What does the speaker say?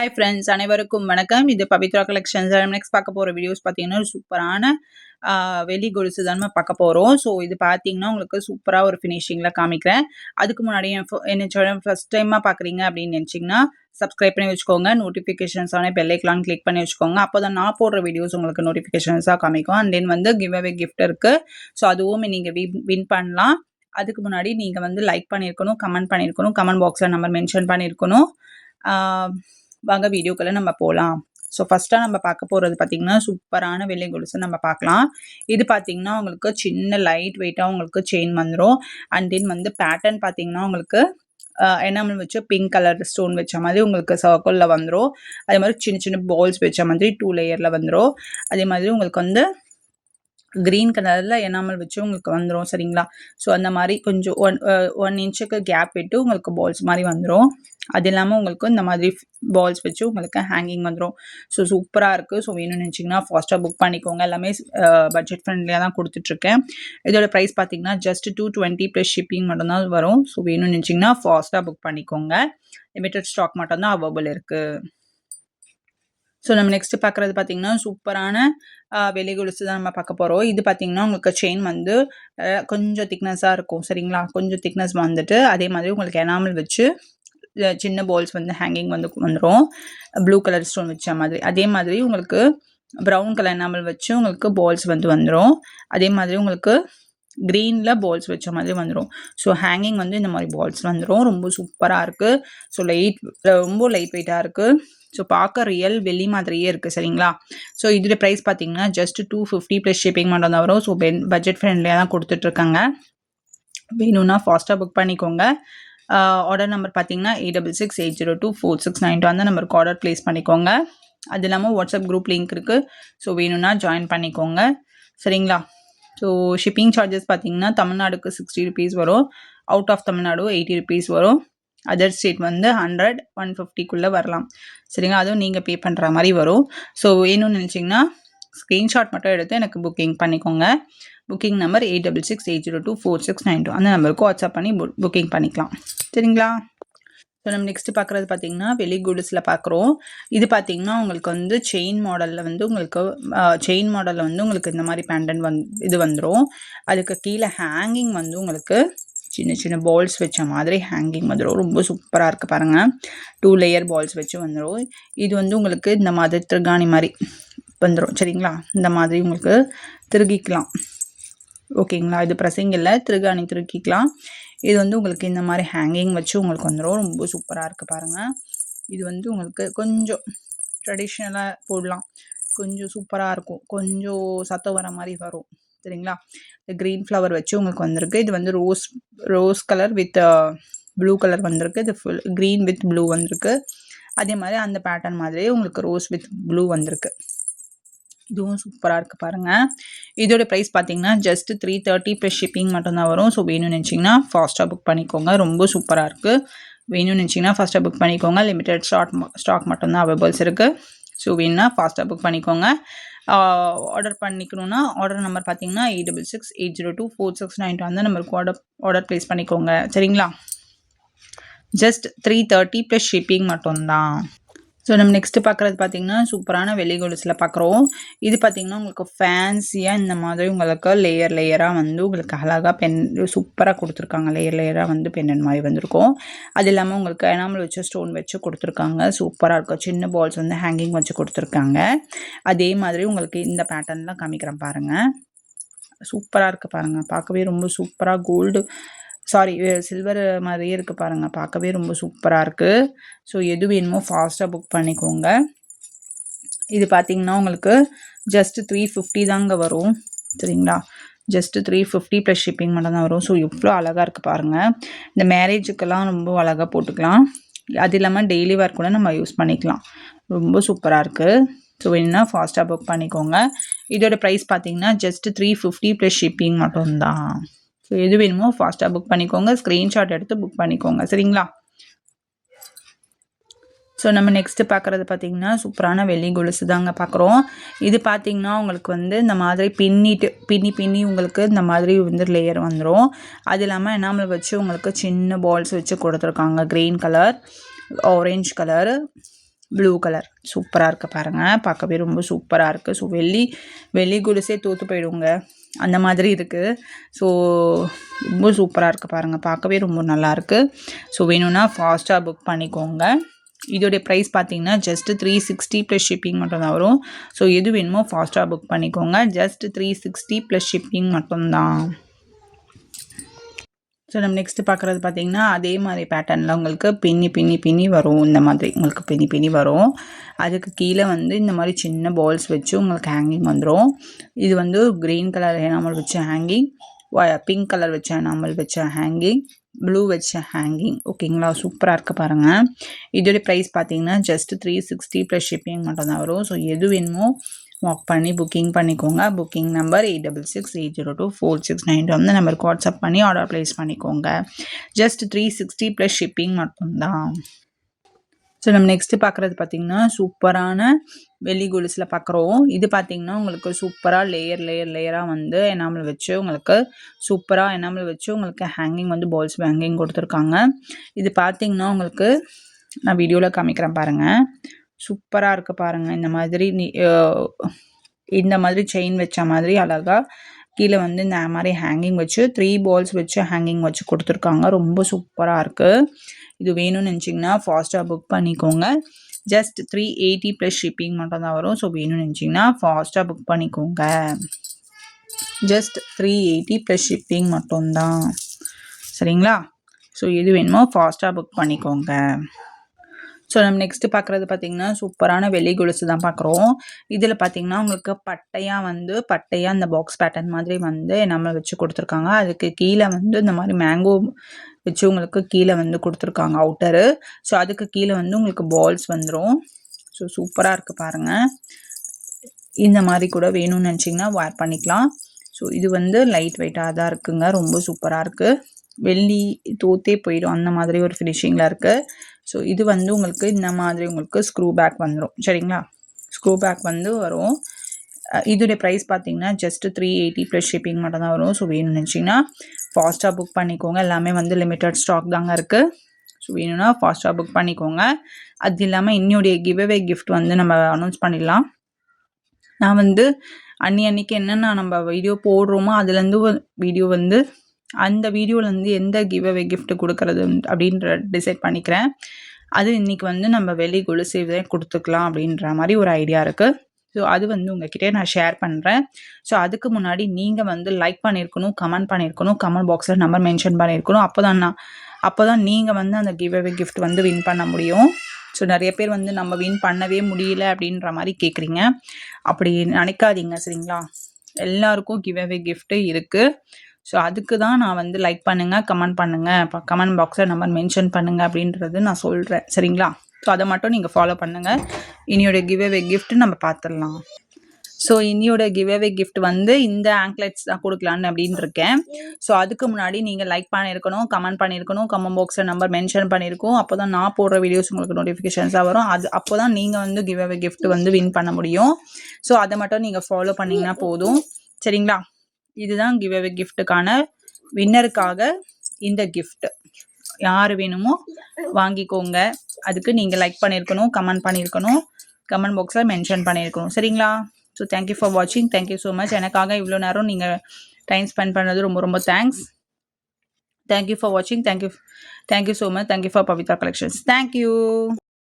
Hi friends, அனைவருக்கும் வணக்கம். இது பவித்ரா கலெக்ஷன்ஸ். நெக்ஸ்ட் பார்க்க போகிற வீடியோஸ் பார்த்தீங்கன்னா சூப்பரான வெள்ளி கொலுசு தான் நம்ம பார்க்க போகிறோம். ஸோ இது பார்த்தீங்கன்னா உங்களுக்கு சூப்பராக ஒரு ஃபினிஷிங்கில் காமிக்கிறேன். அதுக்கு முன்னாடி என்ன சேனல் ஃபஸ்ட் டைமாக பார்க்குறீங்க அப்படின்னு நினச்சிங்கன்னா சப்ஸ்கிரைப் பண்ணி வச்சுக்கோங்க. நோட்டிஃபிகேஷன்ஸான பெல் ஐக்கான் கிளிக் பண்ணி வச்சுக்கோங்க. அப்போ தான் நான் போடுற வீடியோஸ் உங்களுக்கு நோட்டிஃபிகேஷன்ஸாக காமிக்கும். அண்ட் தென் வந்து கிவ் அவே கிஃப்ட் இருக்குது. ஸோ அதுவும் நீங்கள் வின் பண்ணலாம். அதுக்கு முன்னாடி நீங்கள் வந்து லைக் பண்ணியிருக்கணும், கமெண்ட் பண்ணியிருக்கணும், கமெண்ட் பாக்ஸில் நம்பர் மென்ஷன் பண்ணியிருக்கணும். வாங்க வீடியோக்குள்ள நம்ம போகலாம். ஸோ ஃபஸ்ட்டாக நம்ம பார்க்க போகிறது பார்த்திங்கன்னா சூப்பரான வெள்ளி கொலுசு நம்ம பார்க்கலாம். இது பார்த்திங்கன்னா உங்களுக்கு சின்ன லைட் வெயிட்டாக உங்களுக்கு செயின் வந்துடும். அண்ட் தென் வந்து பேட்டர்ன் பார்த்திங்கன்னா உங்களுக்கு எனாமல் வச்சு பிங்க் கலர் ஸ்டோன் வச்ச மாதிரி உங்களுக்கு சர்க்கிளில் வந்துடும். அதே மாதிரி சின்ன சின்ன பால்ஸ் வச்ச மாதிரி 2 லேயரில் வந்துடும். அதே மாதிரி உங்களுக்கு வந்து க்ரீன் கலரில் எனாமல் வச்சு உங்களுக்கு வந்துடும். சரிங்களா? ஸோ அந்த மாதிரி கொஞ்சம் 1 இன்ச்சுக்கு கேப் விட்டு உங்களுக்கு பால்ஸ் மாதிரி வந்துடும். அது இல்லாமல் உங்களுக்கு இந்த மாதிரி பால்ஸ் வச்சு உங்களுக்கு ஹேங்கிங் வந்துடும். ஸோ சூப்பராக இருக்குது. ஸோ வேணும்னு நினச்சிங்கன்னா ஃபாஸ்ட்டாக புக் பண்ணிக்கோங்க. எல்லாமே பட்ஜெட் ஃப்ரெண்ட்லியாக தான் கொடுத்துட்ருக்கேன். இதோட ப்ரைஸ் பார்த்தீங்கன்னா ஜஸ்ட் 220 ப்ளஸ் ஷிப்பிங் மட்டும்தான் வரும். ஸோ வேணும்னு நினச்சிங்கன்னா ஃபாஸ்ட்டாக புக் பண்ணிக்கோங்க. லிமிட்டட் ஸ்டாக் மட்டும்தான் அவைலபிள் இருக்குது. ஸோ நம்ம நெக்ஸ்ட் பார்க்குறது பார்த்தீங்கன்னா சூப்பரான வெள்ளி கொலுசு தான் நம்ம பார்க்க போகிறோம். இது பார்த்தீங்கன்னா உங்களுக்கு செயின் வந்து கொஞ்சம் திக்னஸாக இருக்கும். சரிங்களா? கொஞ்சம் திக்னஸ் வந்துட்டு அதே மாதிரி உங்களுக்கு எனாமல் வச்சு சின்ன பால்ஸ் வந்து ஹேங்கிங் வந்து வந்துடும். ப்ளூ கலர் ஸ்டோன் வச்ச மாதிரி. அதே மாதிரி உங்களுக்கு ப்ரௌன் கலர் எனாமல் வச்சு உங்களுக்கு பால்ஸ் வந்து வந்துடும். அதே மாதிரி உங்களுக்கு க்ரீனில் பால்ஸ் வச்ச மாதிரி வந்துடும். ஸோ ஹேங்கிங் வந்து இந்த மாதிரி பால்ஸ் வந்துடும். ரொம்ப சூப்பராக இருக்குது. ஸோ ரொம்ப லைட் வெயிட்டாக இருக்குது. ஸோ பார்க்க ரியல் வெள்ளி மாதிரியே இருக்குது. சரிங்களா? ஸோ இதோட ப்ரைஸ் பார்த்தீங்கன்னா ஜஸ்ட் 250 ப்ளஸ் ஷிப்பிங் மட்டும் தான் வரும். ஸோ பட்ஜெட் ஃப்ரெண்ட்லியாக தான் கொடுத்துட்ருக்காங்க. வேணும்னா ஃபாஸ்ட்டாக புக் பண்ணிக்கோங்க. ஆர்டர் நம்பர் பார்த்தீங்கன்னா 8668024692 அந்த நம்பருக்கு ஆர்டர் ப்ளேஸ் பண்ணிக்கோங்க. அது இல்லாமல் வாட்ஸ்அப் குரூப் லிங்க் இருக்குது. ஸோ வேணும்னா ஜாயின் பண்ணிக்கோங்க. சரிங்களா? ஸோ ஷிப்பிங் சார்ஜஸ் பார்த்தீங்கன்னா தமிழ்நாடுக்கு 60 ருபீஸ் வரும். அவுட் ஆஃப் தமிழ்நாடு 80 ருபீஸ் வரும். அதர் ஸ்டேட் வந்து 100-150க்குள்ளே வரலாம். சரிங்களா? அதுவும் நீங்கள் பே பண்ணுற மாதிரி வரும். ஸோ வேணும்னு நினச்சிங்கன்னா ஸ்க்ரீன்ஷாட் மட்டும் எடுத்து எனக்கு புக்கிங் பண்ணிக்கோங்க. புக்கிங் நம்பர் 8668024692 அந்த நம்பருக்கு வாட்ஸ்அப் பண்ணி புக்கிங் பண்ணிக்கலாம். சரிங்களா? ஸோ நம்ம நெக்ஸ்ட் பார்க்குறது பார்த்தீங்கன்னா வெள்ளி கொலுசில் பார்க்குறோம். இது பார்த்தீங்கன்னா உங்களுக்கு வந்து செயின் மாடலில் வந்து உங்களுக்கு இந்த மாதிரி பேண்டன் இது வந்துடும். அதுக்கு கீழே ஹேங்கிங் வந்து உங்களுக்கு சின்ன சின்ன பால்ஸ் வச்ச மாதிரி ஹேங்கிங் வந்துடும். ரொம்ப சூப்பராக இருக்குது பாருங்கள். 2 லேயர் பால்ஸ் வச்சு வந்துடும். இது வந்து உங்களுக்கு இந்த மாதிரி திருகாணி மாதிரி வந்துடும். சரிங்களா? இந்த மாதிரி உங்களுக்கு திருகிக்கலாம். ஓகேங்களா? இது ப்ரெஸ்ஸிங் இல்லை, திருகாணி திருக்கிக்கலாம். இது வந்து உங்களுக்கு இந்த மாதிரி ஹேங்கிங் வச்சு உங்களுக்கு வந்துடும். ரொம்ப சூப்பராக இருக்குது பாருங்கள். இது வந்து உங்களுக்கு கொஞ்சம் ட்ரெடிஷ்னலாக போடலாம். கொஞ்சம் சூப்பராக இருக்கும். கொஞ்சம் சத்தம் வர மாதிரி வரும். சரிங்களா? இந்த க்ரீன் ஃப்ளவர் வச்சு உங்களுக்கு வந்திருக்கு. இது வந்து rose colour with blue colour வந்திருக்கு. இது ஃபுல் க்ரீன் வித் ப்ளூ வந்திருக்கு. அதே மாதிரி அந்த பேட்டர்ன் மாதிரியே உங்களுக்கு ரோஸ் வித் ப்ளூ வந்திருக்கு. இதுவும் சூப்பராக இருக்குது பாருங்கள். இதோட ப்ரைஸ் பார்த்தீங்கன்னா ஜஸ்ட் 330 ப்ளஸ் ஷிப்பிங் மட்டும்தான் வரும். ஸோ வேணும்னு நினச்சிங்கன்னா ஃபாஸ்ட்டாக புக் பண்ணிக்கோங்க. ரொம்ப சூப்பராக இருக்குது. வேணும்னு நினச்சிங்கன்னா ஃபாஸ்ட்டாக புக் பண்ணிக்கோங்க. லிமிட்டட் ஸ்டாக் மட்டும்தான் அவைலபிள்ஸ் இருக்குது. ஸோ வேணும்னா ஃபாஸ்ட்டாக புக் பண்ணிக்கோங்க. ஆர்டர் பண்ணிக்கணுன்னா ஆர்டர் நம்பர் பார்த்தீங்கன்னா 8668024692 அந்த நம்பருக்கு ஆர்டர் ப்ளேஸ் பண்ணிக்கோங்க. சரிங்களா? ஜஸ்ட் 330 ப்ளஸ் ஷிப்பிங் மட்டும்தான். ஸோ நம்ம நெக்ஸ்ட்டு பார்க்குறது பார்த்தீங்கன்னா சூப்பரான வெள்ளி கொலுசில் பார்க்குறோம். இது பார்த்திங்கன்னா உங்களுக்கு ஃபேன்சியாக இந்த மாதிரி உங்களுக்கு லேயராக வந்து உங்களுக்கு அழகாக சூப்பராக கொடுத்துருக்காங்க. லேயராக வந்து பெண்ணன் மாதிரி வந்திருக்கும். அது இல்லாமல் உங்களுக்கு எனாமல் வச்சு ஸ்டோன் வச்சு கொடுத்துருக்காங்க. சூப்பராக இருக்கும். சின்ன பால்ஸ் வந்து ஹேங்கிங் வச்சு கொடுத்துருக்காங்க. அதே மாதிரி உங்களுக்கு இந்த பேட்டர்ன்லாம் காமிக்கிறேன் பாருங்கள். சூப்பராக இருக்குது பாருங்கள். பார்க்கவே ரொம்ப சூப்பராக சில்வர் மாதிரியே இருக்குது பாருங்கள். பார்க்கவே ரொம்ப சூப்பராக இருக்குது. ஸோ எது வேணுமோ ஃபாஸ்ட்டாக புக் பண்ணிக்கோங்க. இது பார்த்திங்கன்னா உங்களுக்கு ஜஸ்ட் 350 தாங்க வரும். சரிங்களா? ஜஸ்ட் 350 ப்ளஸ் ஷிப்பிங் மட்டும் தான் வரும். ஸோ எவ்வளோ அழகாக இருக்குது பாருங்கள். இந்த மேரேஜுக்கெல்லாம் ரொம்ப அழகாக போட்டுக்கலாம். அது இல்லாமல் டெய்லி வேர் கூட நம்ம யூஸ் பண்ணிக்கலாம். ரொம்ப சூப்பராக இருக்குது. ஸோ வேணும்னா ஃபாஸ்ட்டாக புக் பண்ணிக்கோங்க. இதோட ப்ரைஸ் பார்த்திங்கன்னா ஜஸ்ட் 350 ப்ளஸ் ஷிப்பிங் மட்டும்தான். ஸோ எது வேணுமோ ஃபாஸ்ட்டாக புக் பண்ணிக்கோங்க. ஸ்க்ரீன்ஷாட் எடுத்து புக் பண்ணிக்கோங்க. சரிங்களா? ஸோ நம்ம நெக்ஸ்ட்டு பார்க்குறது பார்த்திங்கன்னா சூப்பரான வெள்ளி கொலுசு தாங்க பார்க்குறோம். இது பார்த்திங்கன்னா உங்களுக்கு வந்து இந்த மாதிரி பின்னி உங்களுக்கு இந்த மாதிரி வந்து லேயர் வந்துடும். அது இல்லாமல் எனாமல் வச்சு உங்களுக்கு சின்ன பால்ஸ் வச்சு கொடுத்துருக்காங்க. Green colour, orange colour, blue colour சூப்பரா இருக்கு பாருங்க. பார்க்கவே ரொம்ப சூப்பரா இருக்கு. ஸோ வெள்ளி கொலுசே தோத்து போயிடுங்க. அந்த மாதிரி இருக்கு. ஸோ ரொம்ப சூப்பரா இருக்கு பாருங்க. பார்க்கவே ரொம்ப நல்லாயிருக்கு. ஸோ வேணும்னா ஃபாஸ்ட்டாக புக் பண்ணிக்கோங்க. இதோடைய ப்ரைஸ் பார்த்தீங்கன்னா ஜஸ்ட் 360 ப்ளஸ் ஷிப்பிங் மட்டும் தான் வரும். ஸோ எது வேணுமோ ஃபாஸ்ட்டாக புக் பண்ணிக்கோங்க. ஜஸ்ட் 360 ப்ளஸ் ஷிப்பிங் மட்டும்தான். ஸோ நம்ம நெக்ஸ்ட்டு பார்க்குறது பார்த்தீங்கன்னா அதே மாதிரி பேட்டர்னில் உங்களுக்கு பின்னி வரும். இந்த மாதிரி உங்களுக்கு பின்னி வரும். அதுக்கு கீழே வந்து இந்த மாதிரி சின்ன பால்ஸ் வச்சு உங்களுக்கு ஹேங்கிங் வந்துடும். இது வந்து க்ரீன் கலர் எனாமல் வச்ச ஹேங்கிங், பிங்க் கலர் வச்ச எனாமல் வச்ச ஹேங்கிங், ப்ளூ வச்ச ஹேங்கிங். ஓகேங்களா? சூப்பராக இருக்குது பாருங்கள். இதோட ப்ரைஸ் பார்த்தீங்கன்னா ஜஸ்ட் 360 ப்ளஸ் ஷிப்பிங் மட்டும் தான் வரும். ஸோ எது வேணுமோ வாக் பண்ணி புக்கிங் பண்ணிக்கோங்க. புக்கிங் நம்பர் 8668024692 அந்த நம்பருக்கு வாட்ஸ்அப் பண்ணி ஆர்டர் ப்ளேஸ் பண்ணிக்கோங்க. ஜஸ்ட் 360 ப்ளஸ் ஷிப்பிங் மட்டும்தான். ஸோ நம்ம நெக்ஸ்ட்டு பார்க்குறது பார்த்திங்கன்னா சூப்பரான வெள்ளி கொலுசில் பார்க்குறோம். இது பார்த்திங்கன்னா உங்களுக்கு சூப்பராக லேயராக வந்து எனாமல் வச்சு உங்களுக்கு உங்களுக்கு ஹேங்கிங் வந்து பால்ஸ் ஹேங்கிங் கொடுத்துருக்காங்க. இது பார்த்திங்கன்னா உங்களுக்கு நான் வீடியோவில் காமிக்கிறேன் பாருங்கள். சூப்பராக இருக்குது பாருங்கள். இந்த மாதிரி செயின் வச்ச மாதிரி அழகாக கீழே வந்து இந்த மாதிரி ஹேங்கிங் வச்சு 3 பால்ஸ் வச்சு ஹேங்கிங் வச்சு கொடுத்துருக்காங்க. ரொம்ப சூப்பராக இருக்குது. இது வேணும்னு நினச்சிங்கன்னா ஃபாஸ்ட்டாக புக் பண்ணிக்கோங்க. ஜஸ்ட் 380 ப்ளஸ் ஷிப்பிங் மட்டும் தான் வரும். ஸோ வேணும்னு நினச்சிங்கன்னா ஃபாஸ்ட்டாக புக் பண்ணிக்கோங்க. ஜஸ்ட் 380 ப்ளஸ் ஷிப்பிங் மட்டும்தான். சரிங்களா? ஸோ எது வேணுமோ ஃபாஸ்ட்டாக புக் பண்ணிக்கோங்க. ஸோ நம்ம நெக்ஸ்ட்டு பார்க்குறது பார்த்திங்கன்னா சூப்பரான வெள்ளி கொலுசு தான் பார்க்குறோம். இதில் பார்த்திங்கன்னா உங்களுக்கு பட்டையாக அந்த பாக்ஸ் பேட்டர்ன் மாதிரி வந்து நம்ம வச்சு கொடுத்துருக்காங்க. அதுக்கு கீழே வந்து இந்த மாதிரி மேங்கோ வச்சு உங்களுக்கு கீழே வந்து கொடுத்துருக்காங்க அவுட்டரு. ஸோ அதுக்கு கீழே வந்து உங்களுக்கு பால்ஸ் வந்துடும். ஸோ சூப்பராக இருக்குது பாருங்கள். இந்த மாதிரி கூட வேணும்னு நினச்சிங்கன்னா வேர் பண்ணிக்கலாம். ஸோ இது வந்து லைட் வெயிட்டாக தான் இருக்குங்க. ரொம்ப சூப்பராக இருக்குது. வெள்ளி தோத்தே போயிடும் அந்த மாதிரி ஒரு ஃபினிஷிங்கில் இருக்குது. ஸோ இது வந்து உங்களுக்கு இந்த மாதிரி உங்களுக்கு ஸ்க்ரூ பேக் வந்துடும். சரிங்களா? ஸ்க்ரூ பேக் வந்து வரும். இதோடைய ப்ரைஸ் பார்த்தீங்கன்னா ஜஸ்ட் 380 ப்ளஸ் ஷிப்பிங் மட்டும் தான் வரும். ஸோ வேணும்னு நினச்சிங்கன்னா ஃபாஸ்ட்டாக புக் பண்ணிக்கோங்க. எல்லாமே வந்து லிமிட்டட் ஸ்டாக் தாங்க இருக்குது. ஸோ வேணும்னா ஃபாஸ்ட்டாக புக் பண்ணிக்கோங்க. அது இல்லாமல் இன்னுடைய கிவ்அவே கிஃப்ட் வந்து நம்ம அனௌன்ஸ் பண்ணிடலாம். நான் வந்து அன்னைக்கு என்னென்ன நம்ம வீடியோ போடுறோமோ அதுலேருந்து வீடியோ வந்து அந்த வீடியோலேருந்து எந்த கிவ்அவே கிஃப்ட் கொடுக்கறது அப்படின்ற டிசைட் பண்ணிக்கிறேன். அது இன்றைக்கி வந்து நம்ம வெள்ளி கொலுசு கொடுத்துக்கலாம் அப்படின்ற மாதிரி ஒரு ஐடியா இருக்குது. ஸோ அது வந்து உங்ககிட்டே நான் ஷேர் பண்ணுறேன். ஸோ அதுக்கு முன்னாடி நீங்கள் வந்து லைக் பண்ணியிருக்கணும், கமெண்ட் பண்ணியிருக்கணும், கமெண்ட் பாக்ஸில் நம்பர் மென்ஷன் பண்ணியிருக்கணும். அப்போ தான் நீங்கள் வந்து அந்த கிவ்அவே கிஃப்ட் வந்து வின் பண்ண முடியும். ஸோ நிறைய பேர் வந்து நம்ம வின் பண்ணவே முடியல அப்படின்ற மாதிரி கேட்குறீங்க. அப்படி நினைக்காதீங்க. சரிங்களா? எல்லாருக்கும் கிவ்அவே கிஃப்ட்டு இருக்குது. ஸோ அதுக்கு தான் நான் வந்து லைக் பண்ணுங்கள், கமெண்ட் பண்ணுங்கள், கமெண்ட் பாக்ஸில் நம்பர் மென்ஷன் பண்ணுங்கள் அப்படின்றது நான் சொல்கிறேன். சரிங்களா? ஸோ அதை மட்டும் நீங்கள் ஃபாலோ பண்ணுங்கள். இனியோட கிவ்அவே கிஃப்ட் நம்ம பார்த்துடலாம். ஸோ இன்னியோட கிவ்அவே கிஃப்ட் வந்து இந்த ஆங்க்லெட்ஸ் தான் கொடுக்கலான்னு அப்படின்னு இருக்கேன். ஸோ அதுக்கு முன்னாடி நீங்கள் லைக் பண்ணியிருக்கணும், கமெண்ட் பண்ணியிருக்கணும், கமெண்ட் பாக்ஸில் நம்பர் மென்ஷன் பண்ணியிருக்கோம். அப்போ தான் நான் போடுற வீடியோஸ் உங்களுக்கு நோட்டிஃபிகேஷன்ஸாக வரும். அப்போ தான் நீங்கள் வந்து கிவ்அவே கிஃப்ட் வந்து வின் பண்ண முடியும். ஸோ அதை மட்டும் நீங்கள் ஃபாலோ பண்ணிங்கன்னா போதும். சரிங்களா? இதுதான் கிவ்அவே கிஃப்ட்டுக்கான வின்னருக்காக இந்த கிஃப்ட். யார் வேணுமோ வாங்கிக்கோங்க. அதுக்கு நீங்கள் லைக் பண்ணியிருக்கணும், கமெண்ட் பண்ணியிருக்கணும், கமெண்ட் பாக்ஸில் மென்ஷன் பண்ணியிருக்கணும். சரிங்களா? ஸோ தேங்க்யூ ஃபார் வாட்சிங். Thank you so much. எனக்காக இவ்வளோ நேரம் நீங்கள் டைம் ஸ்பெண்ட் பண்ணது ரொம்ப ரொம்ப தேங்க்ஸ். தேங்க்யூ ஃபார் வாட்சிங். Thank you so much. Thank you for Pavithra collections. Thank you.